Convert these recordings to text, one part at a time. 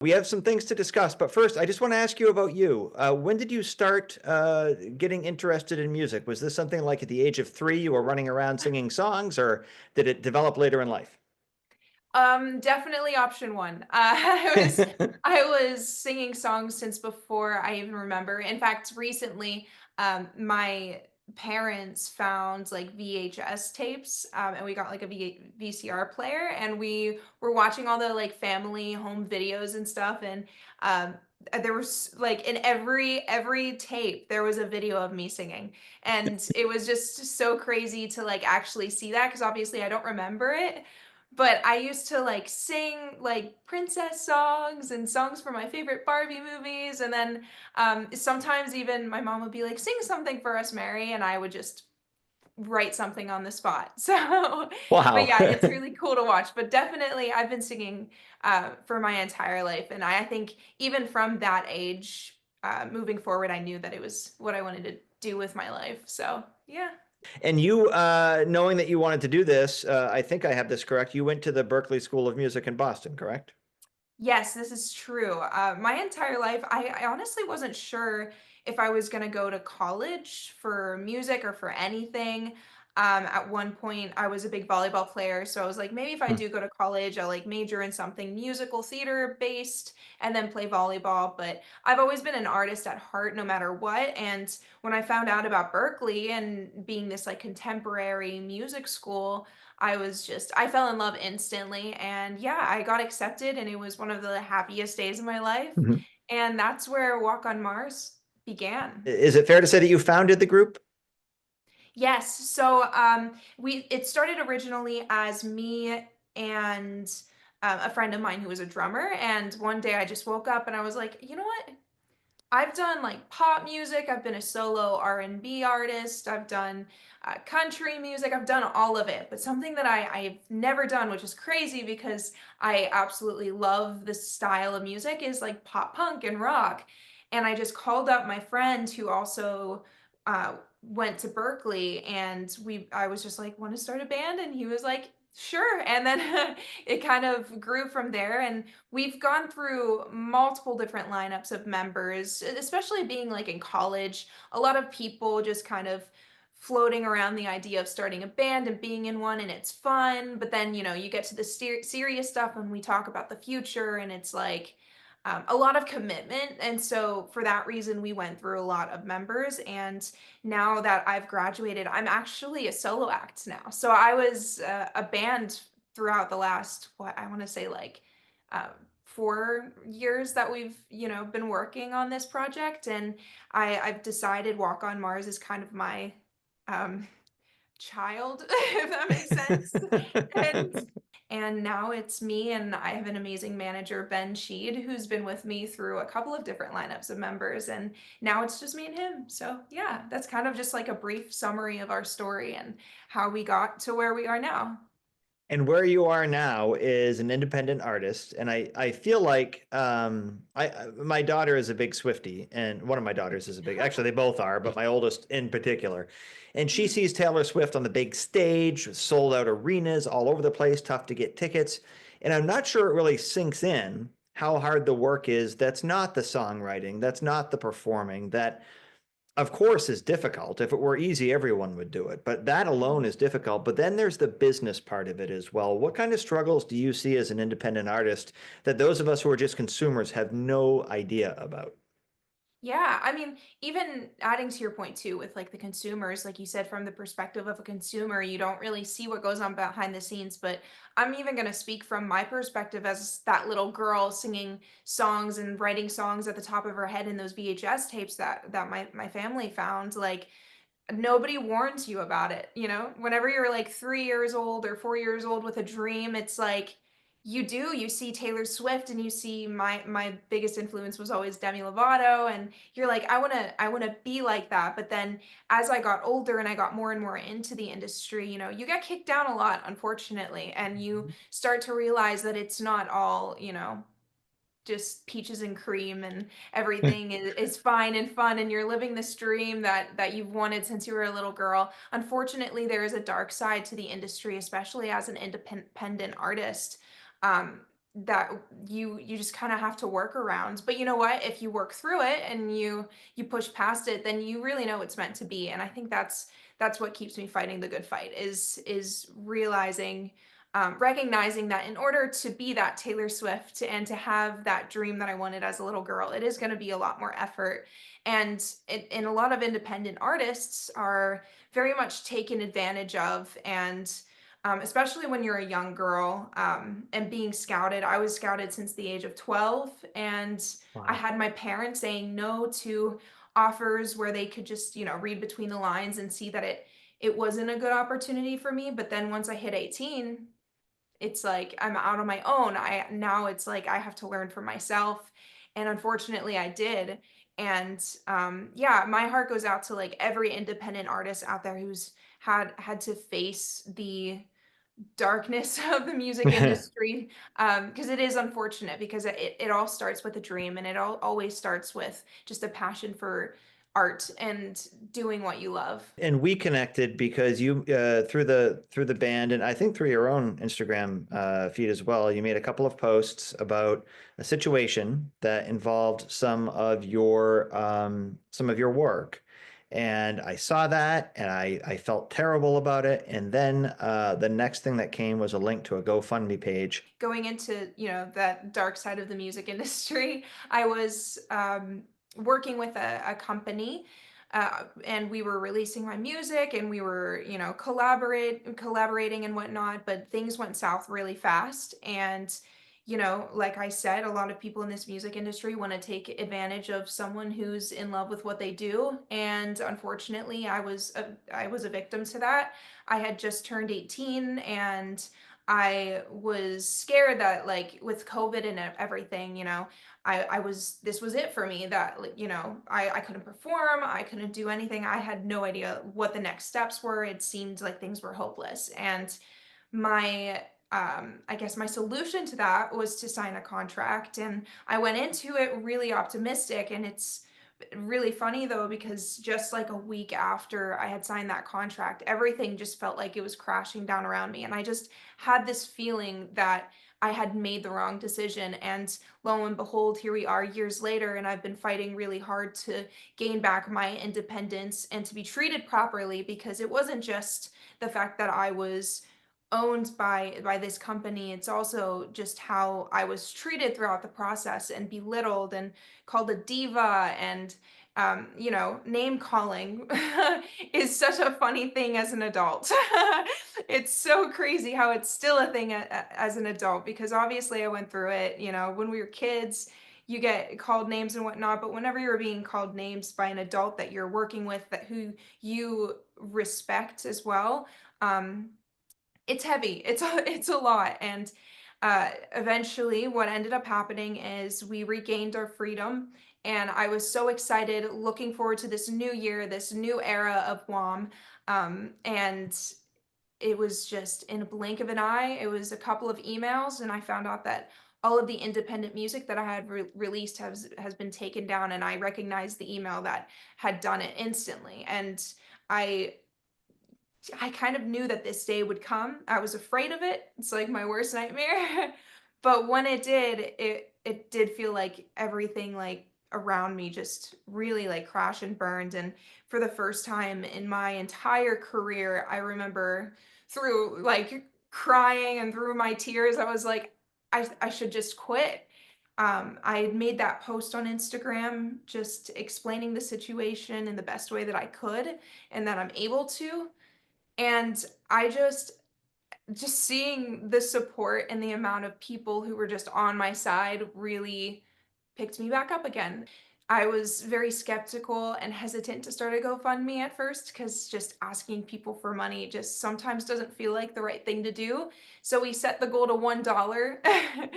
We have some things to discuss, but first, I just want to ask you about you. When did you start getting interested in music? Was this something like at the age of 3, you were running around singing songs, or did it develop later in life? Definitely option one. I was singing songs since before I even remember. In fact, recently, my parents found like VHS tapes, and we got like a VCR player, and we were watching all the like family home videos and stuff. And there was like in every tape there was a video of me singing, and it was just so crazy to like actually see that because obviously I don't remember it, but I used to, like, sing, like, princess songs and songs from my favorite Barbie movies, and then, sometimes even my mom would be like, "Sing something for us, Mary," and I would just write something on the spot. So, but Wow. yeah, it's really cool to watch, but definitely I've been singing, for my entire life, and I think even from that age, moving forward, I knew that it was what I wanted to do with my life, so, yeah. And you, knowing that you wanted to do this, I think I have this correct. You went to the Berklee School of Music in Boston, correct? Yes, this is true. My entire life, I honestly wasn't sure if I was going to go to college for music or for anything. At one point, I was a big volleyball player, so I was like, maybe if I Hmm. do go to college, I'll like major in something musical theater based and then play volleyball. But I've always been an artist at heart, no matter what. And when I found out about Berkeley and being this like contemporary music school, I fell in love instantly. And yeah, I got accepted, and it was one of the happiest days of my life. Mhm. And that's where Walk on Mars began. Is it fair to say that you founded the group? Yes. So it started originally as me and a friend of mine who was a drummer. And one day I just woke up and I was like, you know what? I've done like pop music. I've been a solo R&B artist. I've done country music. I've done all of it. But something that I've never done, which is crazy because I absolutely love this style of music, is like pop punk and rock. And I just called up my friend who also went to Berkeley, and I was just like, want to start a band? And he was like, sure. And then it kind of grew from there. And we've gone through multiple different lineups of members, especially being like in college. A lot of people just kind of floating around the idea of starting a band and being in one, and it's fun. But then, you get to the serious stuff and we talk about the future, and it's like a lot of commitment. And so, for that reason, we went through a lot of members. And now that I've graduated, I'm actually a solo act now. So, I was a band throughout the last, what I want to say, like 4 years that we've been working on this project. And I've decided Walk on Mars is kind of my um child, if that makes sense. and and now it's me, and I have an amazing manager, Ben Sheed, who's been with me through a couple of different lineups of members, and now it's just me and him. So yeah, that's kind of just like a brief summary of our story and how we got to where we are now. And where you are now is an independent artist, and I feel like my daughter is a big Swiftie, and one of my daughters is a big, actually they both are, but my oldest in particular, and she Mhm. sees Taylor Swift on the big stage, sold out arenas all over the place, tough to get tickets, and I'm not sure it really sinks in how hard the work is. That's not the songwriting, that's not the performing, that of course is difficult. If it were easy, everyone would do it, but that alone is difficult. But then there's the business part of it as well. What kind of struggles do you see as an independent artist that those of us who are just consumers have no idea about? Yeah, I mean, even adding to your point too, with like the consumers, like you said, from the perspective of a consumer, you don't really see what goes on behind the scenes. But I'm even going to speak from my perspective as that little girl singing songs and writing songs at the top of her head in those VHS tapes that my family found. Like, nobody warns you about it, whenever you're like 3 years old or 4 years old with a dream. It's like you see Taylor Swift, and you see my biggest influence was always Demi Lovato, and you're like, I want to be like that. But then as I got older and I got more and more into the industry, you get kicked down a lot, unfortunately, and you start to realize that it's not all, just peaches and cream, and everything is fine and fun, and you're living this dream that you've wanted since you were a little girl. Unfortunately, there is a dark side to the industry, especially as an independent artist. that you just kind of have to work around. But you know what? If you work through it and you push past it, then you really know it's meant to be. And I think that's what keeps me fighting the good fight is realizing recognizing that in order to be that Taylor Swift and to have that dream that I wanted as a little girl, it is going to be a lot more effort. And a lot of independent artists are very much taken advantage of. And especially when you're a young girl and being scouted. I was scouted since the age of 12, and I Wow. had my parents saying no to offers where they could just, read between the lines and see that it wasn't a good opportunity for me. But then once I hit 18, it's like I'm out on my own. Now it's like I have to learn for myself. And unfortunately I did. And yeah, my heart goes out to like every independent artist out there who's had to face the darkness of the music industry, because it is unfortunate because it all starts with a dream, and it always starts with just a passion for art and doing what you love. And we connected because you through the band, and I think through your own Instagram feed as well. You made a couple of posts about a situation that involved some of your work, and I saw that, and I felt terrible about it. And then the next thing that came was a link to a GoFundMe page. Going into, that dark side of the music industry, I was working with a company, and we were releasing my music, and we were, collaborating and whatnot, but things went south really fast. And like I said, a lot of people in this music industry want to take advantage of someone who's in love with what they do, and unfortunately I was a victim to that. I had just turned 18, and I was scared that, like, with COVID and everything, this was it for me, that, like, I couldn't perform, I couldn't do anything. I had no idea what the next steps were. It seemed like things were hopeless. And my I guess my solution to that was to sign a contract, and I went into it really optimistic. And it's really funny though, because just like a week after I had signed that contract, everything just felt like it was crashing down around me, and I just had this feeling that I had made the wrong decision. And lo and behold, here we are years later, and I've been fighting really hard to gain back my independence and to be treated properly, because it wasn't just the fact that I was owned by this company. It's also just how I was treated throughout the process, and belittled and called a diva. And name calling is such a funny thing as an adult. It's so crazy how it's still a thing as an adult, because obviously I went through it. When we were kids, you get called names and whatnot, but whenever you're being called names by an adult that you're working with, that who you respect as well, it's heavy. It's a lot. And eventually what ended up happening is we regained our freedom, and I was so excited, looking forward to this new year, this new era of WAM. And it was just in a blink of an eye. It was a couple of emails, and I found out that all of the independent music that I had released has been taken down, and I recognized the email that had done it instantly. And I I kind of knew that this day would come. I was afraid of it. It's like my worst nightmare. But when it did, it did feel like everything, like, around me just really, like, crashed and burned. And for the first time in my entire career, I remember, through, like, crying and through my tears, I was like, I should just quit. I had made that post on Instagram just explaining the situation in the best way that I could and that I'm able to. And I just seeing the support and the amount of people who were just on my side really picked me back up again. I was very skeptical and hesitant to start a GoFundMe at first, because just asking people for money just sometimes doesn't feel like the right thing to do. So we set the goal to $1. I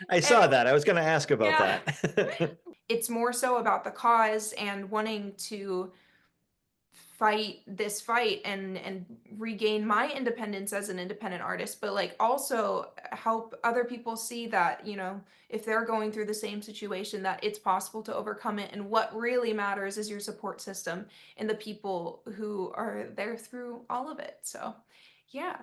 And saw that. I was going to ask about yeah, that. it's more so about the cause and wanting to fight this fight and regain my independence as an independent artist, but like also help other people see that, if they're going through the same situation, that it's possible to overcome it. And what really matters is your support system and the people who are there through all of it. So yeah.